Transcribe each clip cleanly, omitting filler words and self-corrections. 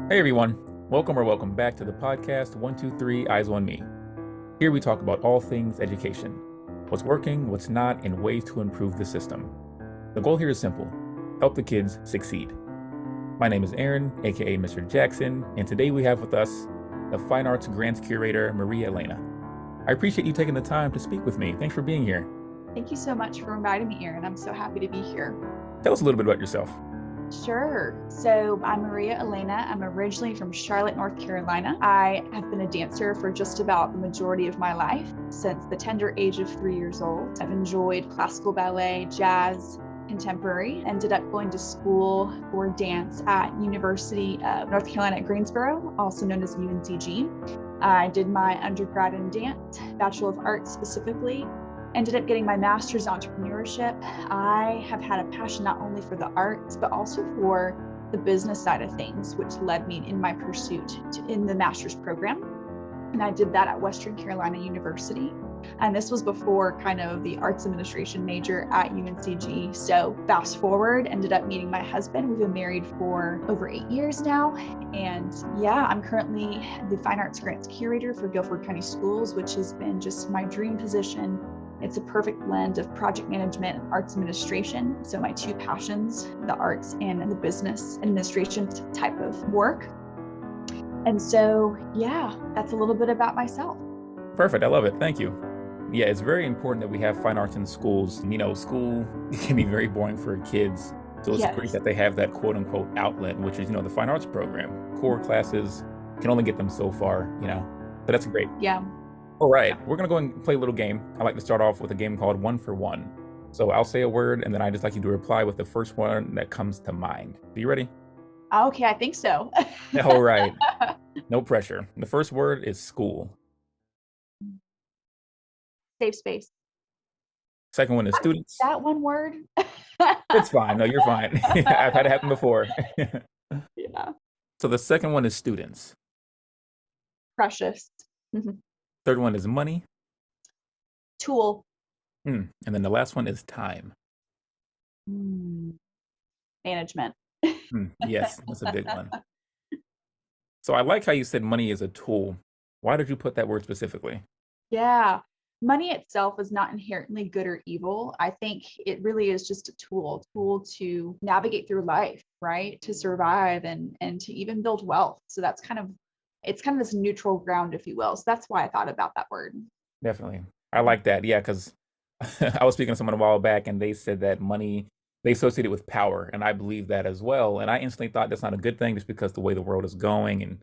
Hey everyone, welcome back to the podcast 123 Eyes on Me. Here we talk about all things education, what's working, what's not, and ways to improve the system. The goal here is simple: help the kids succeed. My name is Aaron, aka Mr. Jackson, and today we have with us the Fine Arts Grants Curator, Maria-Elena. I appreciate you taking the time to speak with me. Thanks for being here. Thank you so much for inviting me, Aaron. I'm so happy to be here. Tell us a little bit about yourself. Sure. So I'm Maria-Elena. I'm originally from Charlotte, North Carolina. I have been a dancer for just about the majority of my life. Since the tender age of 3 years old, I've enjoyed classical ballet, jazz, contemporary. Ended up going to school for dance at University of North Carolina at Greensboro, also known as UNCG. I did my undergrad in dance, Bachelor of Arts specifically. Ended up getting my master's in entrepreneurship. I have had a passion not only for the arts, but also for the business side of things, which led me in my pursuit in the master's program. And I did that at Western Carolina University. And this was before kind of the arts administration major at UNCG. So fast forward, ended up meeting my husband. We've been married for over 8 years now. And yeah, I'm currently the Fine Arts Grants Curator for Guilford County Schools, which has been just my dream position. It's a perfect blend of project management and arts administration. So my two passions, the arts and the business administration type of work. And so, yeah, that's a little bit about myself. Perfect. I love it. Thank you. Yeah, it's very important that we have fine arts in schools. You know, school can be very boring for kids. So it's great that they have that quote unquote outlet, which is, the fine arts program. Core classes can only get them so far, but that's great. Yeah. All right, we're going to go and play a little game. I like to start off with a game called One for One. So I'll say a word, and then I just like you to reply with the first one that comes to mind. Are you ready? Okay, I think so. All right. No pressure. The first word is school. Safe space. Second one is students. That one word? It's fine. No, you're fine. I've had it happen before. Yeah. So the second one is students. Precious. Third one is money. Tool. And then the last one is time. Management. Yes, that's a big one. So I like how you said money is a tool. Why did you put that word specifically? Yeah. Money itself is not inherently good or evil. I think it really is just a tool to navigate through life, right? To survive and to even build wealth. So that's it's kind of this neutral ground, if you will. So that's why I thought about that word. Definitely. I like that. Yeah, because I was speaking to someone a while back and they said that money, they associate it with power. And I believe that as well. And I instantly thought that's not a good thing just because the way the world is going and,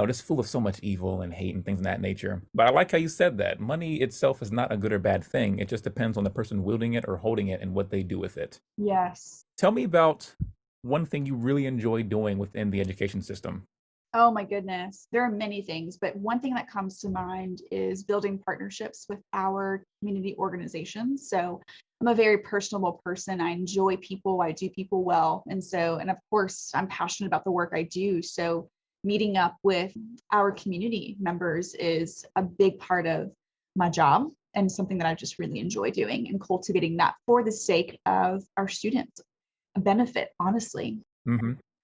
just full of so much evil and hate and things of that nature. But I like how you said that. Money itself is not a good or bad thing. It just depends on the person wielding it or holding it and what they do with it. Yes. Tell me about one thing you really enjoy doing within the education system. Oh my goodness. There are many things, but one thing that comes to mind is building partnerships with our community organizations. So I'm a very personable person. I enjoy people. I do people well. And of course, I'm passionate about the work I do. So meeting up with our community members is a big part of my job and something that I just really enjoy doing and cultivating that for the sake of our students, a benefit, honestly.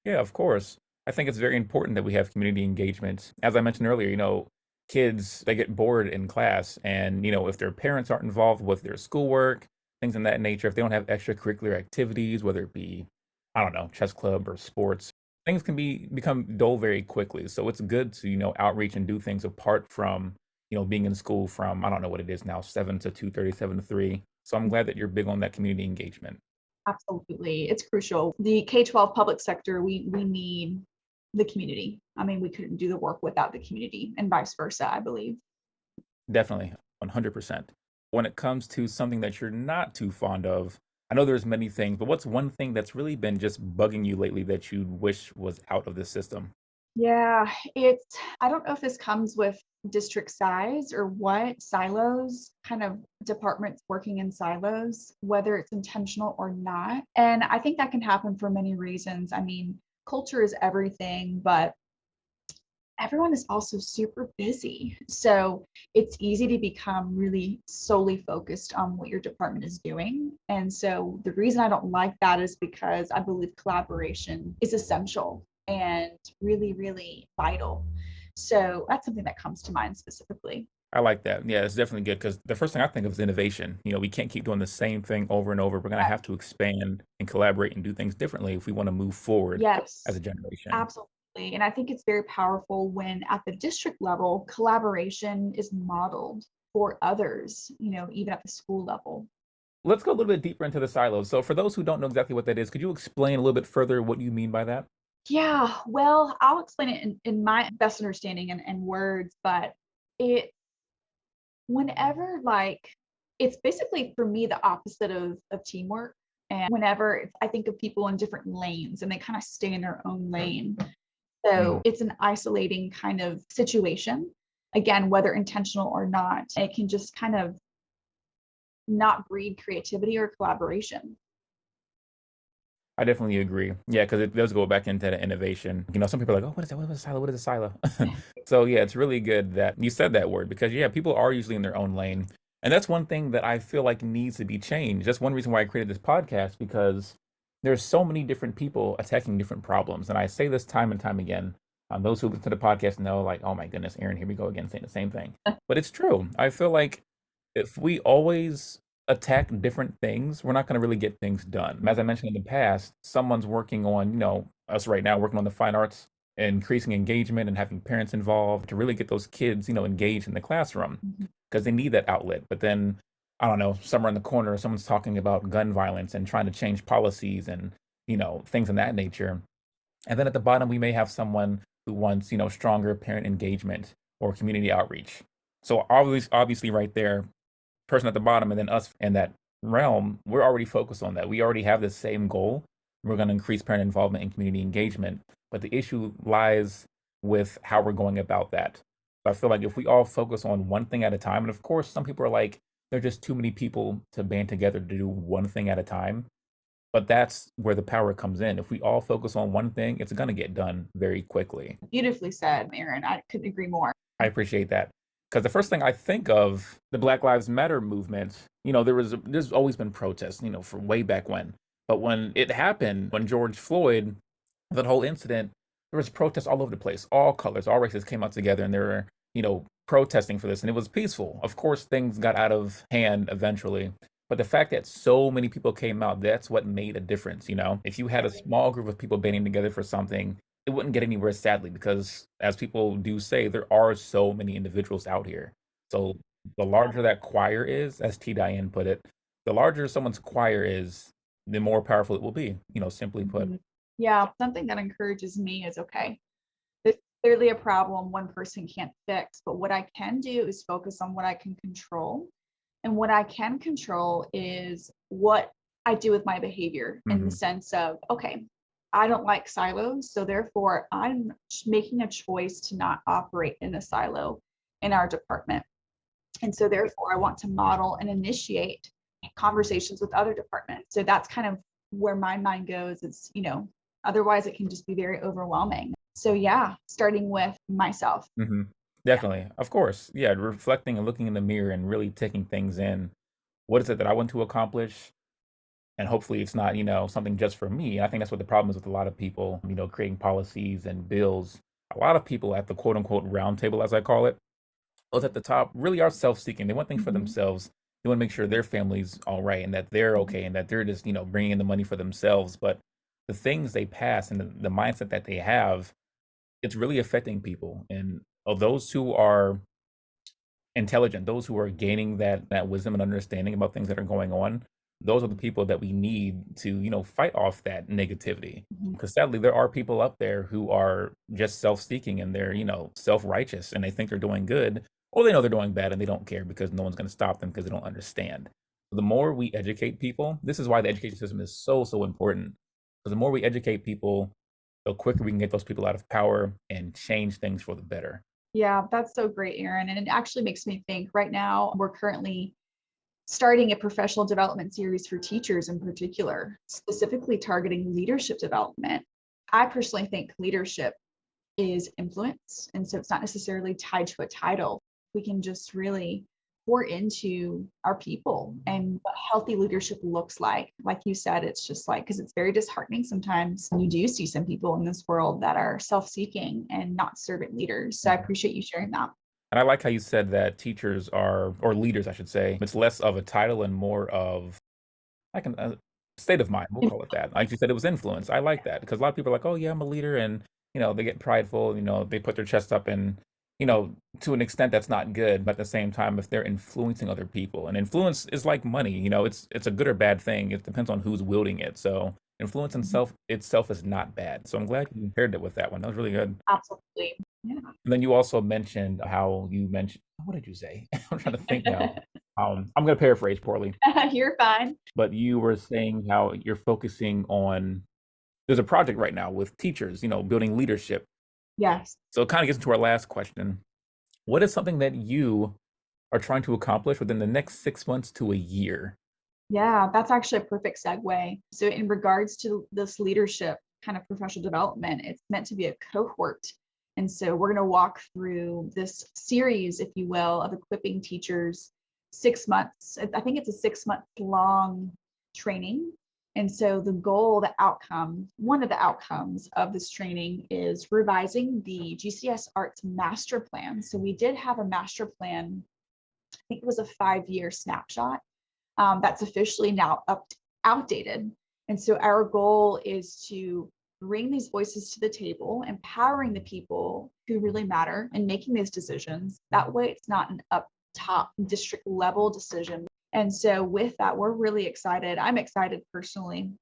Yeah, of course. I think it's very important that we have community engagement. As I mentioned earlier, kids, they get bored in class. And, if their parents aren't involved with their schoolwork, things in that nature, if they don't have extracurricular activities, whether it be, I don't know, chess club or sports, things can become dull very quickly. So it's good to, outreach and do things apart from, being in school from, I don't know what it is now, 7 to 2:30, 7 to 3. So I'm glad that you're big on that community engagement. Absolutely. It's crucial. The K12 public sector, we need the community. I mean, we couldn't do the work without the community and vice versa, I believe. Definitely, 100%. When it comes to something that you're not too fond of, I know there's many things, but what's one thing that's really been just bugging you lately that you wish was out of the system? Yeah, I don't know if this comes with district size or what, silos, kind of departments working in silos, whether it's intentional or not. And I think that can happen for many reasons. I mean, culture is everything, but everyone is also super busy. So it's easy to become really solely focused on what your department is doing. And so the reason I don't like that is because I believe collaboration is essential. and really, really vital. So that's something that comes to mind specifically. I like that. Yeah, it's definitely good because the first thing I think of is innovation. We can't keep doing the same thing over and over. We're gonna have to expand and collaborate and do things differently if we want to move forward as Yes, a generation. absolutely. And I think it's very powerful when at the district level, collaboration is modeled for others, even at the school level. Let's go a little bit deeper into the silos. So for those who don't know exactly what that is, could you explain a little bit further what you mean by that? Yeah, well, I'll explain it in my best understanding and words, but it whenever like it's basically for me the opposite of teamwork. And whenever I think of people in different lanes and they kind of stay in their own lane. Mm. So it's an isolating kind of situation. Again, whether intentional or not, it can just kind of not breed creativity or collaboration. I definitely agree. Yeah, because it does go back into the innovation. Some people are like, "Oh, what is that? What is a silo? What is a silo?" So yeah, it's really good that you said that word because yeah, people are usually in their own lane, and that's one thing that I feel like needs to be changed. That's one reason why I created this podcast because there's so many different people attacking different problems, and I say this time and time again. Those who listen to the podcast know, like, "Oh my goodness, Aaron, here we go again saying the same thing," but it's true. I feel like if we always attack different things, we're not going to really get things done. As I mentioned in the past, someone's working on, us right now working on the fine arts, increasing engagement and having parents involved to really get those kids, engaged in the classroom Mhm. because they need that outlet. But then, I don't know, somewhere in the corner, someone's talking about gun violence and trying to change policies and, things of that nature. And then at the bottom, we may have someone who wants, stronger parent engagement or community outreach. So obviously right there, person at the bottom and then us in that realm, we're already focused on that. We already have the same goal. We're going to increase parent involvement and community engagement. But the issue lies with how we're going about that. So I feel like if we all focus on one thing at a time, and of course, some people are like, there are just too many people to band together to do one thing at a time. But that's where the power comes in. If we all focus on one thing, it's going to get done very quickly. Beautifully said, Aaron. I couldn't agree more. I appreciate that. Because the first thing I think of the Black Lives Matter movement, there's always been protests, for way back when. But when it happened, when George Floyd, that whole incident, there was protests all over the place. All colors, all races came out together and they were, protesting for this. And it was peaceful. Of course, things got out of hand eventually. But the fact that so many people came out, that's what made a difference. If you had a small group of people banding together for something, it wouldn't get anywhere sadly because as people do say, there are so many individuals out here. So the larger that choir is, as T. Diane put it, the larger someone's choir is, the more powerful it will be, simply put. Mhm. Yeah, something that encourages me is okay. There's clearly a problem one person can't fix, but what I can do is focus on what I can control. And what I can control is what I do with my behavior in the Hmm. sense of, okay, I don't like silos. So therefore, I'm making a choice to not operate in a silo in our department. And so therefore, I want to model and initiate conversations with other departments. So that's kind of where my mind goes. Otherwise it can just be very overwhelming. So yeah, starting with myself. Hmm. Yeah. Definitely. Of course. Yeah. Reflecting and looking in the mirror and really taking things in. What is it that I want to accomplish? And hopefully it's not, something just for me. I think that's what the problem is with a lot of people, creating policies and bills. A lot of people at the quote unquote round table, as I call it, those at the top really are self-seeking. They want things for Mhm. themselves. They want to make sure their family's all right and that they're Mhm. okay and that they're just, bringing in the money for themselves. But the things they pass and the mindset that they have, it's really affecting people. And of those who are intelligent, those who are gaining that wisdom and understanding about things that are going on, those are the people that we need to, fight off that negativity. Mhm. Because sadly, there are people up there who are just self-seeking and they're, self-righteous and they think they're doing good, or they know they're doing bad and they don't care because no one's going to stop them because they don't understand. The more we educate people, this is why the education system is so, so important. Because the more we educate people, the quicker we can get those people out of power and change things for the better. Yeah, that's so great, Aaron. And it actually makes me think right now we're currently starting a professional development series for teachers in particular, specifically targeting leadership development. I personally think leadership is influence. And so it's not necessarily tied to a title. We can just really pour into our people and what healthy leadership looks like. Like you said, it's just like, because it's very disheartening sometimes when you do see some people in this world that are self-seeking and not servant leaders. So I appreciate you sharing that. And I like how you said that teachers are, or leaders, I should say, it's less of a title and more of like a state of mind. We'll call it that. Like you said, it was influence. I like that because a lot of people are like, oh yeah, I'm a leader, and they get prideful. They put their chest up, and to an extent, that's not good. But at the same time, if they're influencing other people, and influence is like money. It's a good or bad thing. It depends on who's wielding it. So influence itself is not bad. So I'm glad you paired it with that one. That was really good. Absolutely. Yeah. And then you also mentioned how you mentioned, what did you say? I'm trying to think now. I'm going to paraphrase poorly, You're fine. but you were saying how you're focusing on, there's a project right now with teachers, building leadership. Yes. So it kind of gets into our last question. What is something that you are trying to accomplish within the next 6 months to a year? Yeah, that's actually a perfect segue. So, in regards to this leadership kind of professional development, it's meant to be a cohort. And so, we're going to walk through this series, if you will, of equipping teachers 6 months. I think it's a 6 month long training. And so, the goal, the outcome, one of the outcomes of this training is revising the GCS Arts master plan. So, we did have a master plan, I think it was a 5-year snapshot that's officially now outdated. And so our goal is to bring these voices to the table, empowering the people who really matter and making these decisions. That way it's not an up top district level decision. And so with that, we're really excited. I'm excited personally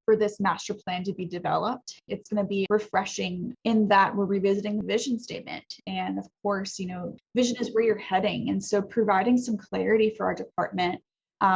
for this master plan to be developed. It's going to be refreshing in that we're revisiting the vision statement. And of course, vision is where you're heading. And so providing some clarity for our department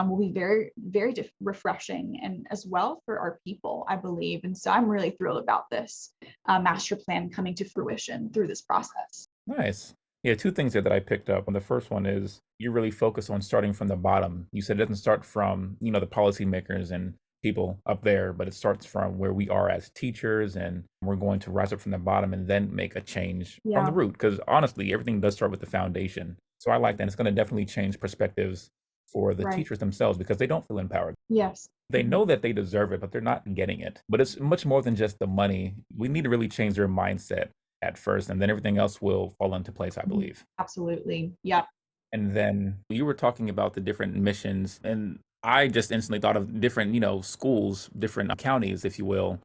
will be very, very refreshing, and as well for our people, I believe. And so I'm really thrilled about this master plan coming to fruition through this process. Nice. Yeah, two things there that I picked up. And the first one is you really focus on starting from the bottom. You said it doesn't start from, the policymakers and people up there, but it starts from where we are as teachers, and we're going to rise up from the bottom and then make a change from the Yeah, root. Because honestly, everything does start with the foundation. So I like that. It's going to definitely change perspectives for the right. teachers themselves because they don't feel empowered. Yes. They know that they deserve it, but they're not getting it. But it's much more than just the money. We need to really change their mindset at first, and then everything else will fall into place, I Mhm. believe. Absolutely. Yeah. And then you were talking about the different missions, and I just instantly thought of different, schools, different counties, if you will.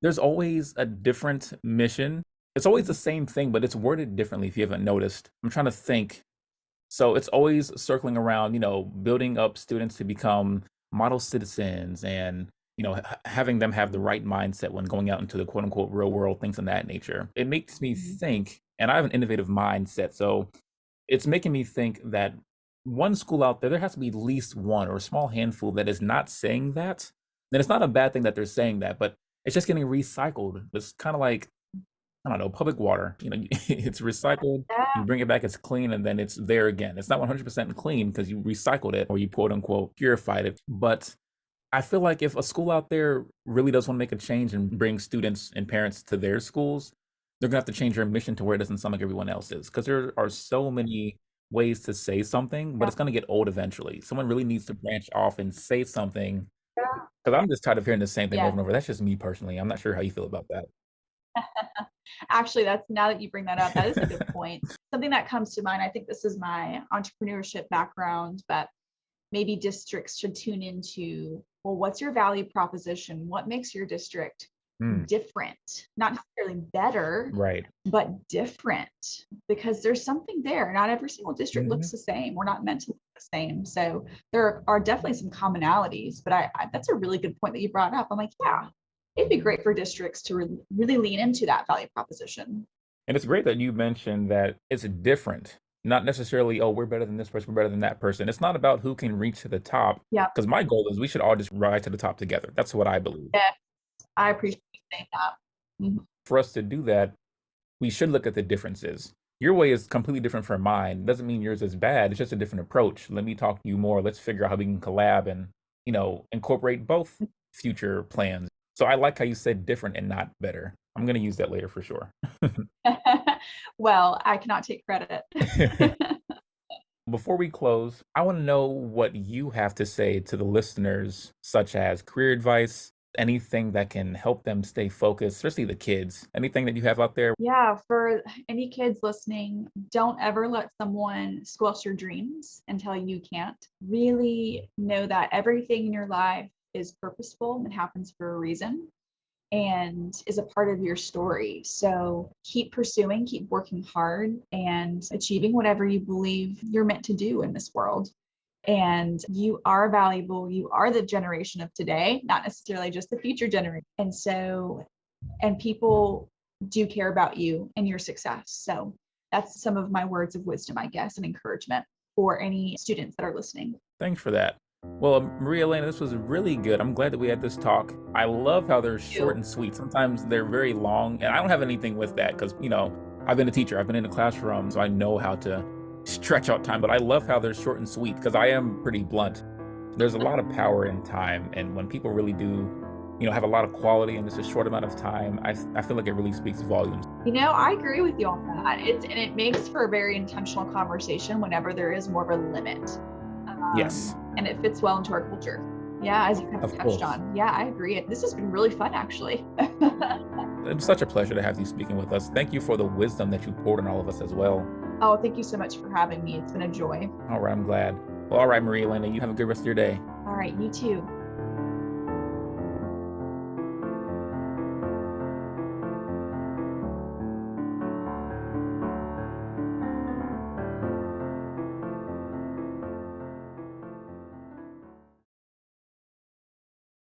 There's always a different mission. It's always the Mhm. same thing, but it's worded differently if you haven't noticed. I'm trying to think. So it's always circling around, building up students to become model citizens and, having them have the right mindset when going out into the quote unquote real world, things of that nature. It makes me Mhm. think, and I have an innovative mindset. So it's making me think that one school out there, there has to be at least one or a small handful that is not saying that. Then it's not a bad thing that they're saying that, but it's just getting recycled. It's kind of like, I don't know, public water. It's recycled, Yeah. you bring it back, it's clean, and then it's there again. It's not 100% clean because you recycled it or you quote unquote purified it. But I feel like if a school out there really does want to make a change and bring students and parents to their schools, they're gonna have to change their mission to where it doesn't sound like everyone else's. Because there are so many ways to say something, but Yeah. it's gonna get old eventually. Someone really needs to branch off and say something. Yeah. Because I'm just tired of hearing the same thing over Yeah. and over. That's just me personally. I'm not sure how you feel about that. Actually, that's now that you bring that up, that is a good point. Something that comes to mind, I think this is my entrepreneurship background, but maybe districts should tune into, well, what's your value proposition? What makes your district Hmm. different? Not necessarily better, Right. but different, because there's something there. Not every single district Mhm. looks the same. We're not meant to look the same. So there are definitely some commonalities, but that's a really good point that you brought up. I'm like, yeah, it'd be great for districts to really lean into that value proposition. And it's great that you mentioned that it's different, not necessarily, oh, we're better than this person, we're better than that person. It's not about who can reach to the top, Yeah. because my goal is we should all just rise to the top together. That's what I believe. Yeah. I appreciate you saying that. Mhm. For us to do that, we should look at the differences. Your way is completely different from mine. Doesn't mean yours is bad. It's just a different approach. Let me talk to you more. Let's figure out how we can collab and, incorporate both future plans. So I like how you said different and not better. I'm going to use that later for sure. Well, I cannot take credit. Before we close, I want to know what you have to say to the listeners, such as career advice, anything that can help them stay focused, especially the kids. Anything that you have out there? Yeah, for any kids listening, don't ever let someone squelch your dreams and tell you can't. Really know that everything in your life is purposeful and happens for a reason and is a part of your story. So keep pursuing, keep working hard, and achieving whatever you believe you're meant to do in this world. And you are valuable. You are the generation of today, not necessarily just the future generation. And people do care about you and your success. So that's some of my words of wisdom, I guess, and encouragement for any students that are listening. Thanks for that. Well, Maria-Elena, this was really good. I'm glad that we had this talk. I love how they're short You. and sweet. Sometimes they're very long, and I don't have anything with that because, I've been a teacher. I've been in the classroom, so I know how to stretch out time. But I love how they're short and sweet because I am pretty blunt. There's a lot of power in time, and when people really do, have a lot of quality in just a short amount of time, I feel like it really speaks volumes. I agree with you on that. It makes for a very intentional conversation whenever there is more of a limit. Yes, And it fits well into our culture. Yeah, as you kind of of touched course. on. Yeah, I agree. This has been really fun, actually. It was such a pleasure to have you speaking with us. Thank you for the wisdom that you poured on all of us as well. Oh, thank you so much for having me. It's been a joy. All right, I'm glad. Well, all right, Maria Elena, you have a good rest of your day. All right, you too.